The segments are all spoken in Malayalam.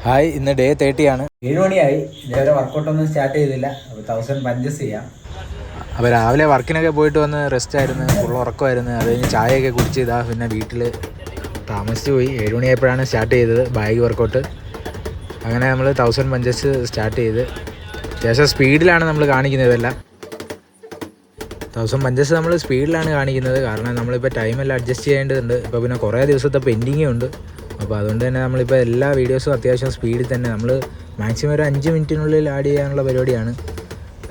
ഹായ്, ഇന്ന് ഡേ 30 ആണ്. 7 മണിയായി. ഇതേവരെ വർക്കൗട്ടൊന്നും സ്റ്റാർട്ട് ചെയ്തില്ല. അപ്പോൾ 1000 പഞ്ചസ് ചെയ്യാം. അപ്പോൾ രാവിലെ വർക്കിനൊക്കെ പോയിട്ട് വന്ന് റെസ്റ്റ് ആയിരുന്നു, ഫുൾ ഉറക്കമായിരുന്നു. അത് കഴിഞ്ഞ് ചായയൊക്കെ കുടിച്ച് ഇതാ പിന്നെ വീട്ടിൽ താമസിച്ച് പോയി. 7 മണിയായപ്പോഴാണ് സ്റ്റാർട്ട് ചെയ്തത് ബാഗ് വർക്കൗട്ട്. അങ്ങനെ നമ്മൾ 1000 പഞ്ചസ് സ്റ്റാർട്ട് ചെയ്ത് അത്യാവശ്യം സ്പീഡിലാണ് നമ്മൾ കാണിക്കുന്നത്. ഇതെല്ലാം 1000 പഞ്ചസ് നമ്മൾ സ്പീഡിലാണ് കാണിക്കുന്നത്. കാരണം നമ്മളിപ്പോൾ ടൈമെല്ലാം അഡ്ജസ്റ്റ് ചെയ്യേണ്ടതുണ്ട്. ഇപ്പോൾ പിന്നെ കുറേ ദിവസത്തെ പെൻഡിങ്ങും ഉണ്ട്. അപ്പോൾ അതുകൊണ്ട് തന്നെ നമ്മളിപ്പോൾ എല്ലാ വീഡിയോസും അത്യാവശ്യം സ്പീഡിൽ തന്നെ നമ്മൾ മാക്സിമം ഒരു 5 മിനിറ്റിനുള്ളിൽ ആഡ് ചെയ്യാനുള്ള പരിപാടിയാണ്.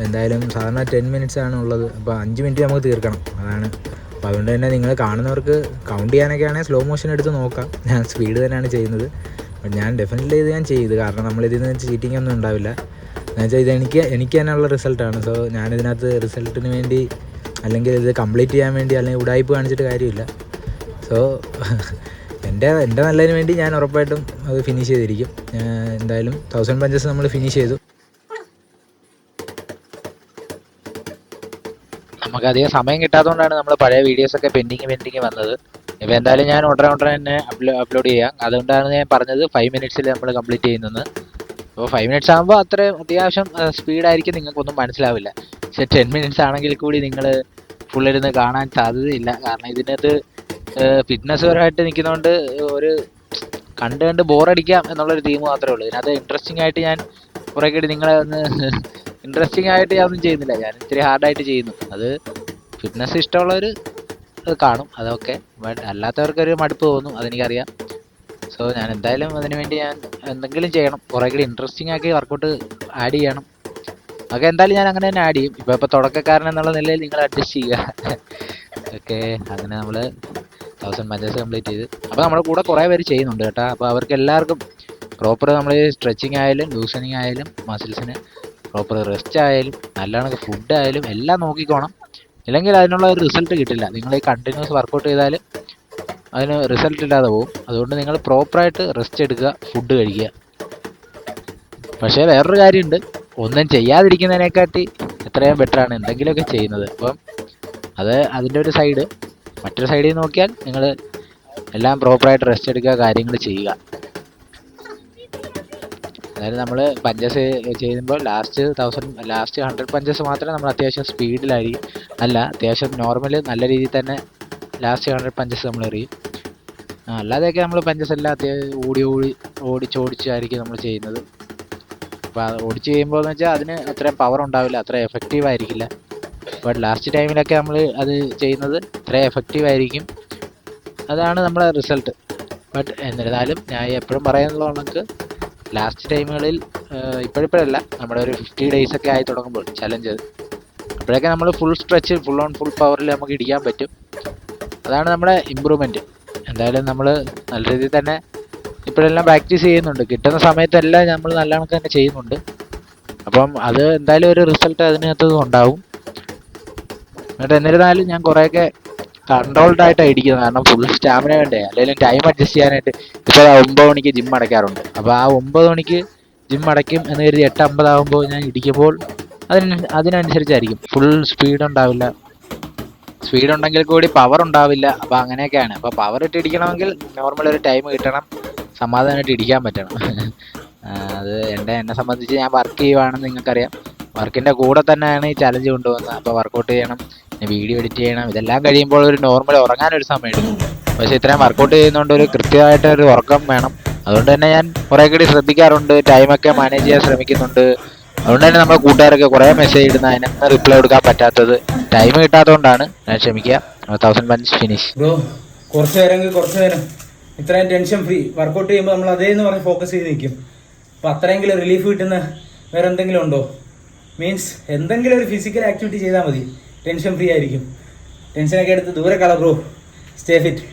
എന്തായാലും സാധാരണ 10 മിനിറ്റ്സ് ആണ് ഉള്ളത്. അപ്പോൾ 5 മിനിറ്റ് നമുക്ക് തീർക്കണം, അതാണ്. അപ്പോൾ അതുകൊണ്ട് തന്നെ നിങ്ങൾ കാണുന്നവർക്ക് കൗണ്ട് ചെയ്യാനൊക്കെ ആണെങ്കിൽ സ്ലോ മോഷൻ എടുത്ത് നോക്കാം. ഞാൻ സ്പീഡ് തന്നെയാണ് ചെയ്യുന്നത്. ബട്ട് ഞാൻ ഡെഫിനറ്റ്ലി ഇത് ഞാൻ ചെയ്ത്, കാരണം നമ്മളിതിൽ നിന്ന് ചീറ്റിംഗ് ഒന്നും ഉണ്ടാവില്ല. എന്നുവെച്ചാൽ ഇത് എനിക്ക് തന്നെയുള്ള റിസൾട്ടാണ്. സോ ഞാനിതിനകത്ത് റിസൾട്ടിന് വേണ്ടി അല്ലെങ്കിൽ ഇത് കംപ്ലീറ്റ് ചെയ്യാൻ വേണ്ടി അല്ലെങ്കിൽ ഉടായ്പ് കാണിച്ചിട്ട് കാര്യമില്ല. സോ എൻ്റെ നല്ലതിന് വേണ്ടി ഞാൻ ഉറപ്പായിട്ടും അത് ഫിനിഷ് ചെയ്തിരിക്കും. എന്തായാലും 1000 പഞ്ചസ് നമ്മൾ ഫിനിഷ് ചെയ്തു. നമുക്കധികം സമയം കിട്ടാത്തതുകൊണ്ടാണ് നമ്മൾ പഴയ വീഡിയോസൊക്കെ പെൻഡിങ് വന്നത്. ഇപ്പോൾ എന്തായാലും ഞാൻ ഉടനെ തന്നെ അപ്ലോഡ് ചെയ്യാം. അതുകൊണ്ടാണ് ഞാൻ പറഞ്ഞത് 5 മിനിറ്റ്സിൽ നമ്മൾ കംപ്ലീറ്റ് ചെയ്യുന്നത്. അപ്പോൾ 5 മിനിറ്റ്സ് ആകുമ്പോൾ അത്രയും അത്യാവശ്യം സ്പീഡായിരിക്കും, നിങ്ങൾക്കൊന്നും മനസ്സിലാവില്ല. പക്ഷേ 10 മിനിറ്റ്സ് ആണെങ്കിൽ കൂടി നിങ്ങൾ ഫുള്ളിരുന്ന് കാണാൻ സാധ്യതയില്ല. കാരണം ഇതിനകത്ത് ഫിറ്റ്നസ് പരമായിട്ട് നിൽക്കുന്നതുകൊണ്ട് ഒരു കണ്ട് ബോറടിക്കാം എന്നുള്ളൊരു തീം മാത്രമേ ഉള്ളൂ. ഇതിനകത്ത് ഇൻട്രസ്റ്റിംഗ് ആയിട്ട് ഞാൻ കുറേ കൂടി നിങ്ങളെ ഒന്ന് ഇൻട്രസ്റ്റിംഗ് ആയിട്ട് ഞാനൊന്നും ചെയ്യുന്നില്ല. ഞാൻ ഇത്തിരി ഹാർഡായിട്ട് ചെയ്യുന്നു. അത് ഫിറ്റ്നസ് ഇഷ്ടമുള്ളവർ അത് കാണും, അതൊക്കെ. ബട്ട് അല്ലാത്തവർക്കൊരു മടുപ്പ് തോന്നും, അതെനിക്കറിയാം. സോ ഞാൻ എന്തായാലും അതിന് വേണ്ടി ഞാൻ എന്തെങ്കിലും ചെയ്യണം, കുറേ കൂടി ഇൻട്രസ്റ്റിംഗ് ആക്കി വർക്കൗട്ട് ആഡ് ചെയ്യണം. അതൊക്കെ എന്തായാലും ഞാൻ അങ്ങനെ തന്നെ ആഡ് ചെയ്യും. ഇപ്പോൾ തുടക്കക്കാരൻ എന്നുള്ള നിലയിൽ നിങ്ങൾ അഡ്ജസ്റ്റ് ചെയ്യുക. ഓക്കെ, അങ്ങനെ നമ്മൾ 1000 പഞ്ചസ് കംപ്ലീറ്റ് ചെയ്ത്. അപ്പോൾ നമ്മുടെ കൂടെ കുറേ പേര് ചെയ്യുന്നുണ്ട് കേട്ടോ. അപ്പോൾ അവർക്ക് എല്ലാവർക്കും പ്രോപ്പർ നമ്മൾ സ്ട്രെച്ചിങ് ആയാലും ലൂസനിങ് ആയാലും മസിൽസിന് പ്രോപ്പർ റെസ്റ്റ് ആയാലും നല്ലോണം ഫുഡ് ആയാലും എല്ലാം നോക്കിക്കോണം. ഇല്ലെങ്കിൽ അതിനുള്ള ഒരു റിസൾട്ട് കിട്ടില്ല. നിങ്ങൾ ഈ കണ്ടിന്യൂസ് വർക്കൗട്ട് ചെയ്താൽ അതിന് റിസൾട്ട് ഇല്ലാതെ പോകും. അതുകൊണ്ട് നിങ്ങൾ പ്രോപ്പറായിട്ട് റെസ്റ്റ് എടുക്കുക, ഫുഡ് കഴിക്കുക. പക്ഷേ വേറൊരു കാര്യമുണ്ട്, ഒന്നും ചെയ്യാതിരിക്കുന്നതിനെക്കാട്ടി എത്രയും ബെറ്ററാണ് എന്തെങ്കിലുമൊക്കെ ചെയ്യുന്നത്. അപ്പം അത് അതിൻ്റെ ഒരു സൈഡ്. മറ്റൊരു സൈഡിൽ നോക്കിയാൽ നിങ്ങൾ എല്ലാം പ്രോപ്പറായിട്ട് റെസ്റ്റ് എടുക്കുക, കാര്യങ്ങൾ ചെയ്യുക. അതായത് നമ്മൾ പഞ്ചസ് ചെയ്യുമ്പോൾ ലാസ്റ്റ് 100 പഞ്ചസ് മാത്രമേ നമ്മൾ അത്യാവശ്യം സ്പീഡിലായിരിക്കും, അത്യാവശ്യം നോർമൽ നല്ല രീതിയിൽ തന്നെ ലാസ്റ്റ് 100 പഞ്ചസ് നമ്മൾ എറിയും. അല്ലാതെയൊക്കെ നമ്മൾ പഞ്ചസ് എല്ലാം അത്യാവശ്യം ഓടിച്ചായിരിക്കും നമ്മൾ ചെയ്യുന്നത്. അപ്പോൾ ഓടിച്ച് ചെയ്യുമ്പോൾ എന്ന് വെച്ചാൽ അതിന് അത്രയും പവർ ഉണ്ടാവില്ല, അത്ര എഫക്റ്റീവ് ആയിരിക്കില്ല. ബട്ട് ലാസ്റ്റ് ടൈമിലൊക്കെ നമ്മൾ അത് ചെയ്യുന്നത് അത്ര എഫക്റ്റീവ് ആയിരിക്കും. അതാണ് നമ്മുടെ റിസൾട്ട്. ബട്ട് എന്നിരുന്നാലും ഞാൻ എപ്പോഴും പറയാനുള്ള നമുക്ക് ലാസ്റ്റ് ടൈമുകളിൽ ഇപ്പോഴല്ല, നമ്മുടെ ഒരു 50 days ഒക്കെ ആയി തുടങ്ങുമ്പോൾ ചലഞ്ച്, അപ്പോഴൊക്കെ നമ്മൾ ഫുൾ സ്ട്രെച്ച് ഫുൾ പവറിൽ നമുക്ക് ഇടിക്കാൻ പറ്റും. അതാണ് നമ്മുടെ ഇമ്പ്രൂവ്മെൻറ്റ്. എന്തായാലും നമ്മൾ നല്ല രീതിയിൽ തന്നെ ഇപ്പോഴെല്ലാം പ്രാക്ടീസ് ചെയ്യുന്നുണ്ട്. കിട്ടുന്ന സമയത്തെല്ലാം നമ്മൾ നല്ല കണക്ക് തന്നെ ചെയ്യുന്നുണ്ട്. അപ്പം അത് എന്തായാലും ഒരു റിസൾട്ട് അതിനകത്ത് ഉണ്ടാവും. എന്നിട്ട് എന്നിരുന്നാലും ഞാൻ കുറേയൊക്കെ കൺട്രോൾഡ് ആയിട്ടാണ് ഇടിക്കുന്നത്. കാരണം ഫുൾ സ്റ്റാമിന വേണ്ടേ, അല്ലെങ്കിൽ ടൈം അഡ്ജസ്റ്റ് ചെയ്യാനായിട്ട്. ഇപ്പോൾ 9 മണിക്ക് ജിം അടയ്ക്കാറുണ്ട്. അപ്പോൾ ആ 9 മണിക്ക് ജിം അടയ്ക്കും എന്ന് കരുതി 8:50 ആകുമ്പോൾ ഞാൻ ഇടിക്കുമ്പോൾ അതിനനുസരിച്ചായിരിക്കും. ഫുൾ സ്പീഡ് ഉണ്ടാവില്ല, സ്പീഡ് ഉണ്ടെങ്കിൽ കൂടി പവർ ഉണ്ടാവില്ല. അപ്പോൾ അങ്ങനെയൊക്കെയാണ്. അപ്പോൾ പവർ ഇട്ട് ഇടിക്കണമെങ്കിൽ നോർമൽ ഒരു ടൈം കിട്ടണം, സമാധാനമായിട്ട് ഇടിക്കാൻ പറ്റണം. അത് എന്നെ സംബന്ധിച്ച് ഞാൻ വർക്ക് ചെയ്യുവാണെന്ന് നിങ്ങൾക്കറിയാം. വർക്കിൻ്റെ കൂടെ തന്നെയാണ് ഈ ചലഞ്ച് കൊണ്ടുവന്നത്. അപ്പോൾ വർക്കൗട്ട് ചെയ്യണം, വീഡിയോ എഡിറ്റ് ചെയ്യണം, ഇതെല്ലാം കഴിയുമ്പോൾ ഒരു നോർമൽ ഉറങ്ങാനൊരു സമയം എടുക്കും. പക്ഷേ ഇത്രയും വർക്കൗട്ട് ചെയ്യുന്നതുകൊണ്ട് ഒരു കൃത്യമായിട്ടൊരു ഉറക്കം വേണം. അതുകൊണ്ട് തന്നെ ഞാൻ കുറേ കൂടി ശ്രദ്ധിക്കാറുണ്ട്, ടൈമൊക്കെ മാനേജ് ചെയ്യാൻ ശ്രമിക്കുന്നുണ്ട്. അതുകൊണ്ട് തന്നെ നമ്മുടെ കൂട്ടുകാരൊക്കെ കുറേ മെസ്സേജ് ഇടുന്ന അതിനൊന്നും റിപ്ലൈ കൊടുക്കാൻ പറ്റാത്തത് ടൈം കിട്ടാത്തതുകൊണ്ടാണ്. ഞാൻ ക്ഷമിക്കുക. 1000 പഞ്ച് ഫിനിഷ്. ബ്രോ കുറച്ച് നേരം ഇത്രയും ടെൻഷൻ ഫ്രീ വർക്കൗട്ട് ചെയ്യുമ്പോൾ നമ്മൾ അതേന്ന് പറഞ്ഞ് ഫോക്കസ് ചെയ്ത് നിൽക്കും. അപ്പോൾ അത്രയെങ്കിലും റിലീഫ് കിട്ടുന്ന വേറെ എന്തെങ്കിലും ഉണ്ടോ? മീൻസ് എന്തെങ്കിലും ഒരു ഫിസിക്കൽ ആക്ടിവിറ്റി ചെയ്താൽ മതി, ടെൻഷൻ ഫ്രീ ആയിരിക്കും. ടെൻഷനൊക്കെ എടുത്ത് ദൂരെ കള ബ്രോ. Stay fit.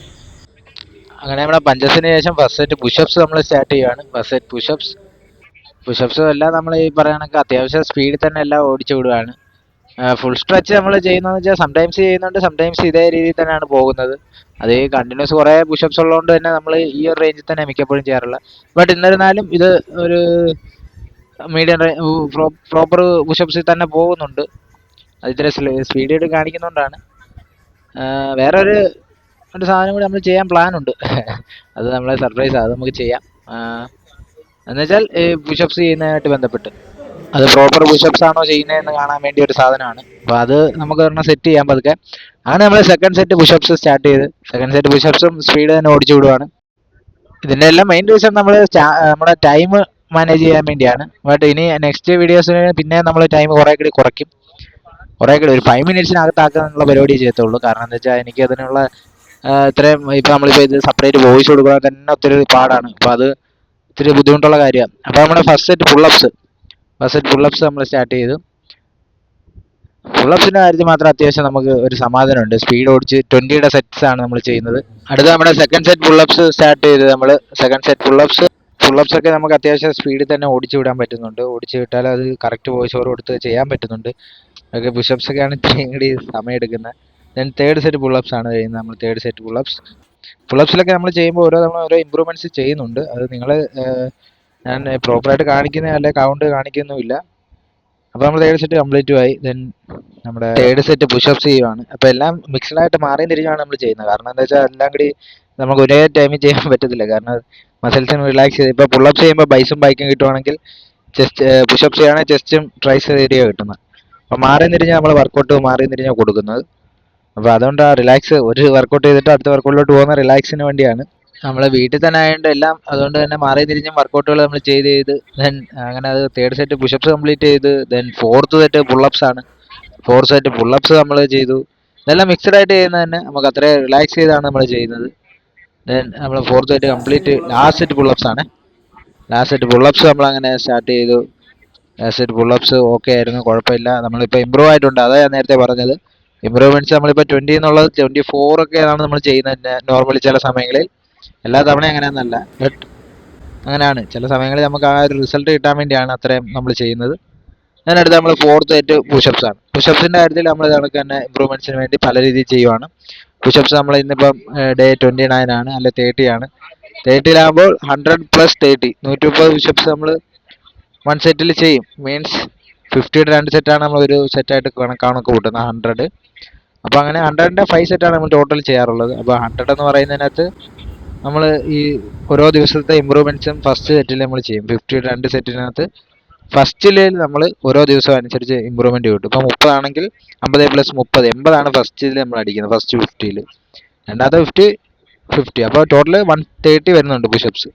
അങ്ങനെ നമ്മുടെ പഞ്ചസിന് ശേഷം ഫസ്റ്റ് സെറ്റ് പുഷപ്സ് നമ്മൾ സ്റ്റാർട്ട് ചെയ്യുകയാണ്. ഫസ്റ്റ് സെറ്റ് പുഷപ്സ് എല്ലാം നമ്മൾ ഈ പറയണക്ക് അത്യാവശ്യം സ്പീഡിൽ തന്നെ എല്ലാം ഓടിച്ചു വിടുകയാണ്. ഫുൾ സ്ട്രെച്ച് നമ്മൾ ചെയ്യുന്നതെന്ന് വെച്ചാൽ സംടൈംസ് ചെയ്യുന്നുണ്ട്, സംടൈംസ് ഇതേ രീതിയിൽ തന്നെയാണ് പോകുന്നത്. അത് കണ്ടിന്യൂസ് കുറേ പുഷപ്സ് ഉള്ളതുകൊണ്ട് തന്നെ നമ്മൾ ഈ ഒരു റേഞ്ചിൽ തന്നെ മിക്കപ്പോഴും ചെയ്യാറുള്ളത്. ബട്ട് എന്നിരുന്നാലും ഇത് ഒരു മീഡിയം പ്രോപ്പർ പുഷപ്സിൽ തന്നെ പോകുന്നുണ്ട്. അത് ഇത്ര സ്പീഡ് കാണിക്കുന്നതുകൊണ്ടാണ്. വേറെ ഒരു സാധനം കൂടി നമ്മൾ ചെയ്യാൻ പ്ലാൻ ഉണ്ട്. അത് നമ്മളെ സർപ്രൈസ്, അത് നമുക്ക് ചെയ്യാം. എന്നുവെച്ചാൽ പുഷപ്സ് ചെയ്യുന്നതായിട്ട് ബന്ധപ്പെട്ട് അത് പ്രോപ്പർ പുഷപ്സ് ആണോ ചെയ്യുന്നതെന്ന് കാണാൻ വേണ്ടി ഒരു സാധനമാണ്. അപ്പോൾ അത് നമുക്ക് ഒരെണ്ണം സെറ്റ് ചെയ്യാൻ പതുക്കെ. അങ്ങനെ നമ്മൾ സെക്കൻഡ് സെറ്റ് പുഷപ്സ് സ്റ്റാർട്ട് ചെയ്ത് സെക്കൻഡ് സെറ്റ് പുഷപ്സും സ്പീഡ് തന്നെ ഓടിച്ചു വിടുവാണ്. ഇതിന്റെ എല്ലാം മെയിൻ റീസൺ നമ്മൾ നമ്മുടെ ടൈം മാനേജ് ചെയ്യാൻ വേണ്ടിയാണ്. ബട്ട് ഇനി നെക്സ്റ്റ് വീഡിയോസിന് പിന്നെ നമ്മൾ ടൈം കുറേ കൂടി കുറയ്ക്കും. കുറേ കൂടി ഒരു 5 മിനിറ്റ്സിനകത്താക്കാനുള്ള പരിപാടി ചെയ്യത്തുള്ളൂ. കാരണം എന്താ വെച്ചാൽ എനിക്ക് അതിനുള്ള ഇത്രയും ഇപ്പം നമ്മളിപ്പോൾ ഇത് സെപ്പറേറ്റ് വോയിസ് കൊടുക്കാൻ തന്നെ ഒത്തിരി പാടാണ്. അപ്പോൾ അത് ഇത്തിരി ബുദ്ധിമുട്ടുള്ള കാര്യമാണ്. അപ്പോൾ നമ്മുടെ ഫസ്റ്റ് സെറ്റ് പുള്ളപ്സ് നമ്മൾ സ്റ്റാർട്ട് ചെയ്തു. പുള്ളപ്സിന്റെ കാര്യത്തിൽ മാത്രം അത്യാവശ്യം നമുക്ക് ഒരു സമാധാനമുണ്ട്. സ്പീഡ് ഓടിച്ച് 20യുടെ സെറ്റ്സ് ആണ് നമ്മൾ ചെയ്യുന്നത്. അടുത്ത നമ്മുടെ സെക്കൻഡ് സെറ്റ് പുള്ളപ്സ് സ്റ്റാർട്ട് ചെയ്ത് നമ്മൾ സെക്കൻഡ് സെറ്റ് പുള്ളപ്സ് ഒക്കെ നമുക്ക് അത്യാവശ്യം സ്പീഡിൽ തന്നെ ഓടിച്ചു വിടാൻ പറ്റുന്നുണ്ട്. ഓടിച്ചു വിട്ടാൽ അത് കറക്റ്റ് വോയിസ് ഓവർ കൊടുത്ത് ചെയ്യാൻ പറ്റുന്നുണ്ട്. ഒക്കെ പുഷപ്സ് ഒക്കെയാണ് ഇത്രയും കൂടി സമയം എടുക്കുന്നത്. ദെൻ തേർഡ് സെറ്റ് പുള്ളപ്സ് ആണ് ചെയ്യുന്നത്. നമ്മൾ തേർഡ് സെറ്റ് പുള്ളപ്സിലൊക്കെ നമ്മൾ ചെയ്യുമ്പോൾ നമ്മൾ ഓരോ ഇമ്പ്രൂവ്മെന്റ്സ് ചെയ്യുന്നുണ്ട്. അത് നിങ്ങൾ ഞാൻ പ്രോപ്പറായിട്ട് കാണിക്കുന്ന അല്ലെ കൗണ്ട് കാണിക്കുന്നുമില്ല. അപ്പോൾ നമ്മൾ തേർഡ് സെറ്റ് കംപ്ലീറ്റ് ആയി. ദെൻ നമ്മുടെ തേർഡ് സെറ്റ് പുഷപ്സ് ചെയ്യുവാണ്. അപ്പോൾ എല്ലാം മിക്സഡ് ആയിട്ട് മാറിയും തിരിഞ്ഞാണ് നമ്മൾ ചെയ്യുന്നത്. കാരണം എന്താ വെച്ചാൽ എല്ലാം കൂടി നമുക്ക് ഒരേ ടൈമിൽ ചെയ്യാൻ പറ്റത്തില്ല. കാരണം മസിൽസിന് റിലാക്സ് ചെയ്ത് ഇപ്പോൾ പുള്ളപ്സ് ചെയ്യുമ്പോൾ ബൈക്കും കിട്ടുവാണെങ്കിൽ ചെസ്റ്റ് പുഷപ്സ് ചെയ്യുകയാണെങ്കിൽ ചെസ്റ്റും ട്രൈസ് ഏരിയ കിട്ടുന്നത്. അപ്പോൾ മാറിയും തിരിഞ്ഞാൽ നമ്മൾ വർക്കൗട്ട് മാറിയും തിരിഞ്ഞാൽ കൊടുക്കുന്നത്. അപ്പോൾ അതുകൊണ്ട് ആ റിലാക്സ് ഒരു വർക്കൗട്ട് ചെയ്തിട്ട് അടുത്ത വർക്കൗട്ടിലോട്ട് പോകുന്ന റിലാക്സിന് വേണ്ടിയാണ്. നമ്മൾ വീട്ടിൽ തന്നെ ആയതുകൊണ്ട് എല്ലാം അതുകൊണ്ട് തന്നെ മാറിയും തിരിഞ്ഞും വർക്കൗട്ടുകൾ നമ്മൾ ചെയ്ത് ദെൻ അങ്ങനെ അത് തേർഡ് സെറ്റ് പുഷപ്സ് കംപ്ലീറ്റ് ചെയ്ത് ദെൻ ഫോർത്ത് സെറ്റ് പുള്ളപ്സ് ആണ്. ഫോർത്ത് സെറ്റ് പുള്ളപ്സ് നമ്മൾ ചെയ്തു. ഇതെല്ലാം മിക്സഡ് ആയിട്ട് ചെയ്യുന്നത് തന്നെ നമുക്ക് അത്രയും റിലാക്സ് ചെയ്താണ് നമ്മൾ ചെയ്യുന്നത്. ദെൻ നമ്മൾ fourth set complete last set pull-ups ആണ്. ലാസ്റ്റ് സെറ്റ് പുള്ളപ്സ് നമ്മൾ അങ്ങനെ സ്റ്റാർട്ട് ചെയ്തു. ലാസ്റ്റ് സെറ്റ് പുള്ളപ്സ് ഓക്കെ ആയിരുന്നു, കുഴപ്പമില്ല. നമ്മളിപ്പോൾ ഇമ്പ്രൂവ് ആയിട്ടുണ്ട്. അതാണ് ഞാൻ നേരത്തെ പറഞ്ഞത്. ഇമ്പ്രൂവ്മെന്റ്സ് നമ്മളിപ്പോൾ 20 എന്നുള്ളത് 24 ഒക്കെയാണ് നമ്മൾ ചെയ്യുന്നത് നോർമലി ചില സമയങ്ങളിൽ. എല്ലാ തവണയും അങ്ങനെയൊന്നല്ല, ബട്ട് അങ്ങനെയാണ്. ചില സമയങ്ങളിൽ നമുക്ക് ആ ഒരു റിസൾട്ട് കിട്ടാൻ വേണ്ടിയാണ് അത്രയും നമ്മൾ ചെയ്യുന്നത്. അതിനടുത്ത് നമ്മൾ ഫോർത്ത് സെറ്റ് പുഷപ്സ് ആണ്. പുഷപ്സിന്റെ കാര്യത്തിൽ നമ്മൾ കണക്ക് തന്നെ ഇമ്പ്രൂവ്മെന്റ്സിന് വേണ്ടി പല രീതിയിൽ ചെയ്യുവാണ്. പുഷപ്സ് നമ്മൾ ഇന്നിപ്പം ഡേ 29 ആണ്, അല്ലെ 30 ആണ്. 30ലാകുമ്പോൾ 100+30 130 പുഷപ്സ് നമ്മൾ വൺ സെറ്റിൽ ചെയ്യും. മീൻസ് 50യുടെ 2 സെറ്റാണ് നമ്മൾ ഒരു സെറ്റായിട്ട് കണക്ക് കൂട്ടുന്നത് 100. അപ്പോൾ അങ്ങനെ 100ന്റെ 5 സെറ്റാണ് നമ്മൾ ടോട്ടൽ ചെയ്യാറുള്ളത്. അപ്പോൾ 100 എന്ന് പറയുന്നതിനകത്ത് നമ്മൾ ഈ ഓരോ ദിവസത്തെ ഇമ്പ്രൂവ്മെന്റ്സും ഫസ്റ്റ് സെറ്റിൽ നമ്മൾ ചെയ്യും. 50യുടെ 2 സെറ്റിനകത്ത് ഫസ്റ്റിൽ നമ്മൾ ഓരോ ദിവസവും അനുസരിച്ച് ഇമ്പ്രൂവ്മെന്റ് കിട്ടും. ഇപ്പോൾ 30 ആണെങ്കിൽ 50+30 80 ഫസ്റ്റിൽ നമ്മൾ അടിക്കുന്നത്, ഫസ്റ്റ് 50ൽ. രണ്ടാമത്തെ 50. അപ്പോൾ ടോട്ടൽ 130 വരുന്നുണ്ട് പുഷപ്സ്.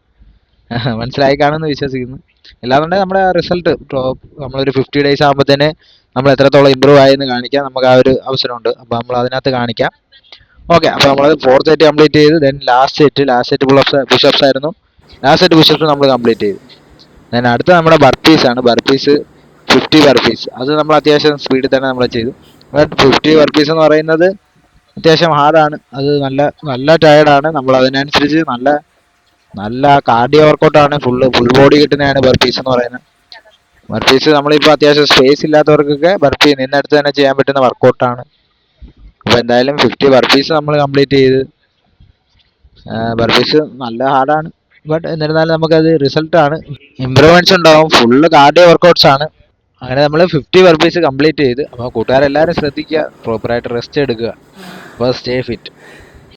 മനസ്സിലായി കാണുമെന്ന് വിശ്വസിക്കുന്നു. അല്ലാന്നുണ്ടെങ്കിൽ നമ്മുടെ റിസൾട്ട് നമ്മളൊരു 50 ഡേയ്സ് ആകുമ്പോഴത്തേന് നമ്മൾ എത്രത്തോളം ഇമ്പ്രൂവ് ആയെന്ന് കാണിക്കാം. നമുക്ക് ആ ഒരു അവസരമുണ്ട്. അപ്പോൾ നമ്മൾ അതിനകത്ത് കാണിക്കാം. ഓക്കെ, അപ്പോൾ നമ്മൾ ഫോർത്ത് സെറ്റ് കംപ്ലീറ്റ് ചെയ്ത് ദെൻ ലാസ്റ്റ് സെറ്റ് പുഷപ്സ് ആയിരുന്നു. ലാസ്റ്റ് സെറ്റ് പുഷപ്സ് നമ്മൾ കംപ്ലീറ്റ് ചെയ്തു. ദെൻ അടുത്ത നമ്മുടെ ബർപ്പീസ് ആണ്. 50 ബർപ്പീസ്. അത് നമ്മൾ അത്യാവശ്യം സ്പീഡിൽ തന്നെ നമ്മൾ ചെയ്തു. ബട്ട് 50 ബർപ്പീസ് എന്ന് പറയുന്നത് അത്യാവശ്യം ഹാർഡാണ്. അത് നല്ല ടയർഡാണ്. നമ്മൾ അതിനനുസരിച്ച് നല്ല കാർഡിയോ വർക്കൗട്ടാണ്. ഫുൾ ബോഡി കിട്ടുന്നതാണ് ബർപ്പീസ് എന്ന് പറയുന്നത്. ബർപ്പീസ് നമ്മളിപ്പോൾ അത്യാവശ്യം സ്പേസ് ഇല്ലാത്തവർക്കൊക്കെ ബർപ്പി നിന്നെടുത്ത് തന്നെ ചെയ്യാൻ പറ്റുന്ന വർക്കൗട്ടാണ്. അപ്പോൾ എന്തായാലും 50 ബർപ്പീസ് നമ്മൾ കംപ്ലീറ്റ് ചെയ്ത്. ബർപ്പീസ് നല്ല ഹാർഡാണ്, ബട്ട് എന്നിരുന്നാലും നമുക്കത് റിസൾട്ടാണ്. ഇമ്പ്രൂവ്മെന്റ്സ് ഉണ്ടാവും. ഫുള്ള് കാർഡിയോ വർക്കൗട്ട്സ് ആണ്. അങ്ങനെ നമ്മൾ 50 ബർപ്പീസ് കംപ്ലീറ്റ് ചെയ്ത്. അപ്പോൾ കൂട്ടുകാരെല്ലാവരും ശ്രദ്ധിക്കുക, പ്രോപ്പറായിട്ട് റെസ്റ്റ് എടുക്കുക. അപ്പോൾ സ്റ്റേ ഫിറ്റ്.